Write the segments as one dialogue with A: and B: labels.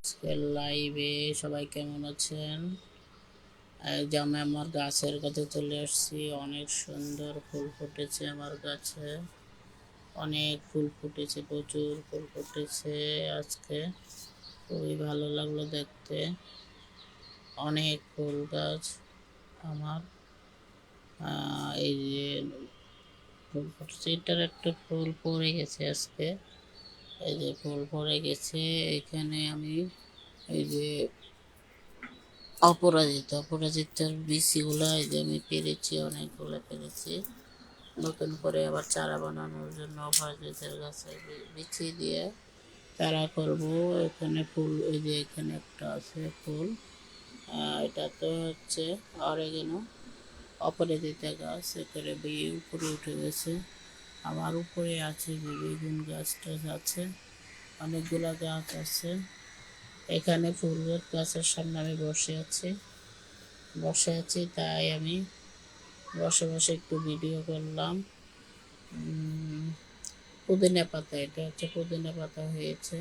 A: আজকের লাইভে সবাই কেমন আছেন? যে আমি আমার গাছের কাছে চলে আসছি। অনেক সুন্দর ফুল ফুটেছে আমার গাছে, অনেক ফুল ফুটেছে, প্রচুর ফুল ফুটেছে আজকে। খুবই ভালো লাগলো দেখতে, অনেক ফুল গাছ আমার। এই যে ফুল ফুটেছে, এটার একটা ফুল পড়ে গেছে আজকে। এই যে ফুল পড়ে গেছে এখানে। আমি এই যে অপরাজিতার বিচিগুলো এই যে আমি পেরেছি, অনেকগুলো পেরেছি। নতুন করে আবার চারা বানানোর জন্য অপরাজিতার গাছে বিচি দিয়ে চারা করব। এখানে ফুল, ওই যে এখানে একটা আছে ফুল, এটা তো হচ্ছে অরেগানো, অপরাজিতা গাছ। এখানে বিয়ে উপরে উঠে গেছে। আমার উপরে আছে যে বেগুন গাছ টাছ আছে, অনেকগুলা গাছ আছে। এখানে ফুল গাছের সামনে আমি বসে আছি, তাই আমি বসে বসে একটু ভিডিও করলাম। পুদিনা পাতা, এটা হচ্ছে পুদিনা পাতা হয়েছে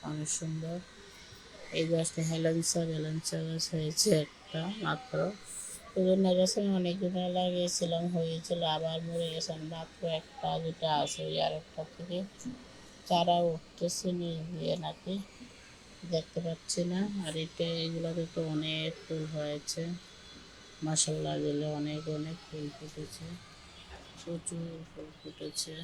A: অনেক সুন্দর। এই গাছটা হেলেন্সা গাছ হয়েছে একটা মাত্র। পুদিনা গাছে আমি অনেকগুলো লাগিয়েছিলাম, হয়েছিল, আবার মরে গেছে। মাত্র একটা দুটা আছে, ওই আর একটা থেকে চারা উঠতেছে নিয়ে দিয়ে নাকি দেখতে পাচ্ছি না। আর এগুলোতে তো অনেক ফুল হয়েছে, মাশাআল্লাহ দিলে অনেক অনেক ফুল ফুটেছে, প্রচুর ফুল ফুটেছে।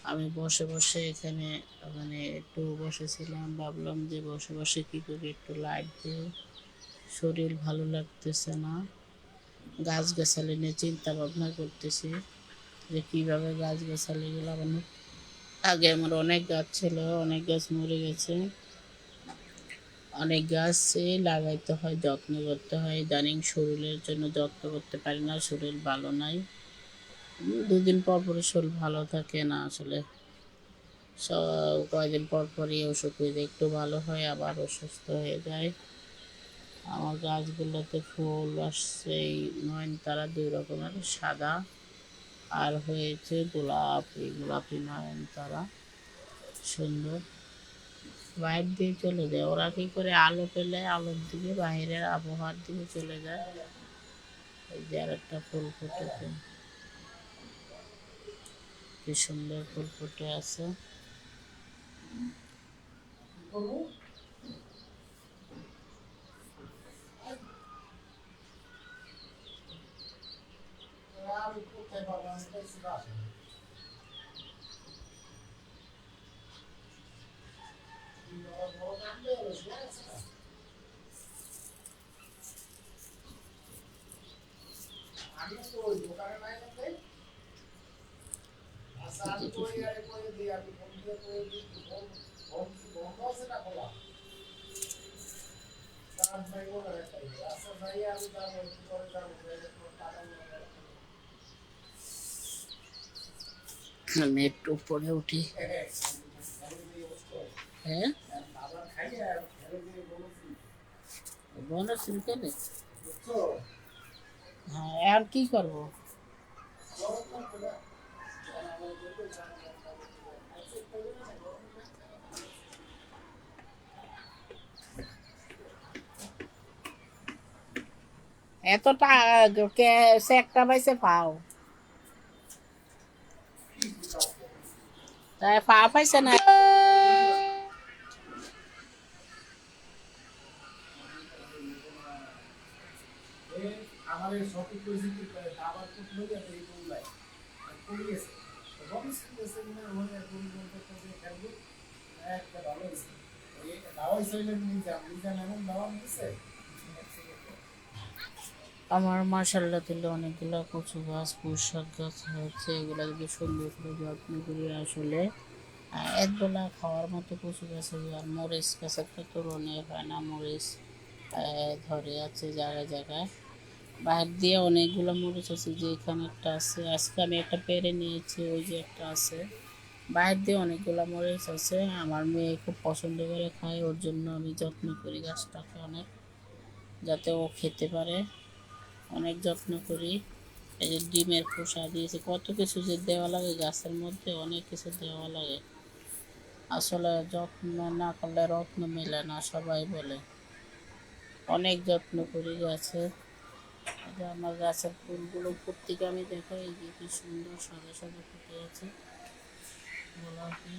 A: আমি বসে বসে এখানে মানে একটু বসেছিলাম, ভাবলাম যে বসে বসে কী করি, একটু লাইট দিয়ে। শরীর ভালো লাগতেছে না, গাছগাছালি নিয়ে চিন্তা ভাবনা করতেছি যে কীভাবে গাছগাছালিগুলো লাগানো। আগে আমার অনেক গাছ ছিল, অনেক গাছ মরে গেছে। অনেক গাছই লাগাইতে হয়, যত্ন করতে হয়। ইদানিং শরীরের জন্য যত্ন করতে পারি না, শরীর ভালো নাই। দুদিন পর পরই শরীর ভালো থাকে না আসলে, কয়েকদিন পর পরই ওষুধ খেয়ে একটু ভালো হয়, আবার অসুস্থ হয়ে যায়। আমার গাছগুলোতে ফুল আসছে এই নয়নতারা, 2 রকমের, সাদা আর হয়েছে গোলাপি নয়নতারা, সুন্দর। বাইরে দিয়ে চলে যায় ওরা, কি করে আলো পেলে আলোর দিকে, বাইরের আবহাওয়ার দিকে চলে যায়। এই যে আর একটা ফুল ফুটেছে, কি সুন্দর ফুল ফুটে আছে। আমি একটু উপরে উঠি। হ্যাঁ, বনশ্রী কেনে। হ্যাঁ, আর কি করবো। এতটা একটা পাইছে পাও, তাই পা পাইছে না। আমার মাশাআল্লাহ দিলে অনেকগুলো কচু গাছ, পুঁইশাক গাছ হয়েছে। এগুলো যদি সুন্দর করে যত্ন করি আসলে একবেলা খাওয়ার মতো কচু গাছ হবে। আর মরিচ গাছের তো তুলনায় হয় না, মরিচ ধরে আছে জায়গায় জায়গায়। বাইরে দিয়ে অনেকগুলো মরিচ আছে, যে এখানে একটা আছে, আজকে আমি একটা পেরে নিয়েছি, ওই যে একটা আছে। বাইরে দিয়ে অনেকগুলো মরিচ আছে, আমার মেয়ে খুব পছন্দ করে খায়, ওর জন্য আমি যত্ন করি গাছটাকে অনেক, যাতে ও খেতে পারে, অনেক যত্ন করি। এই যে ডিমের খোসা দিয়েছে, কত কিছু যে দেওয়া লাগে গাছের মধ্যে, অনেক কিছু দেওয়া লাগে। আসলে যত্ন না করলে রত্ন মেলে না, সবাই বলে। অনেক যত্ন করি গাছে। এই যে আমার গাছের ফুলগুলো প্রত্যেকে আমি দেখাই, এই যে কি সুন্দর সাদা সাদা ফুটে আছে গোলাপি।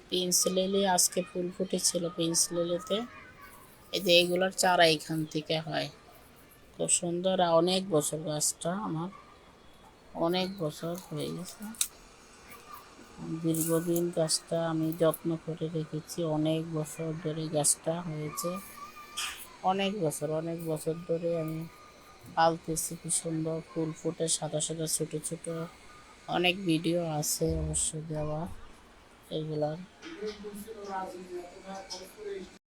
A: পিন্স লিলি আজকে ফুল ফুটেছিল পিন্স লিলিতে। এই যে এইগুলোর চারা এখান থেকে হয়, খুব সুন্দর। আর অনেক বছর গাছটা আমার, অনেক বছর হয়ে গেছে। দীর্ঘদিন গাছটা আমি যত্ন করে রেখেছি, অনেক বছর ধরে গাছটা হয়েছে। অনেক বছর ধরে আমি পালতেছি। কি সুন্দর ফুল ফুটে সাদা সাদা ছোট ছোট। অনেক ভিডিও আছে অবশ্য দেওয়া এগুলার।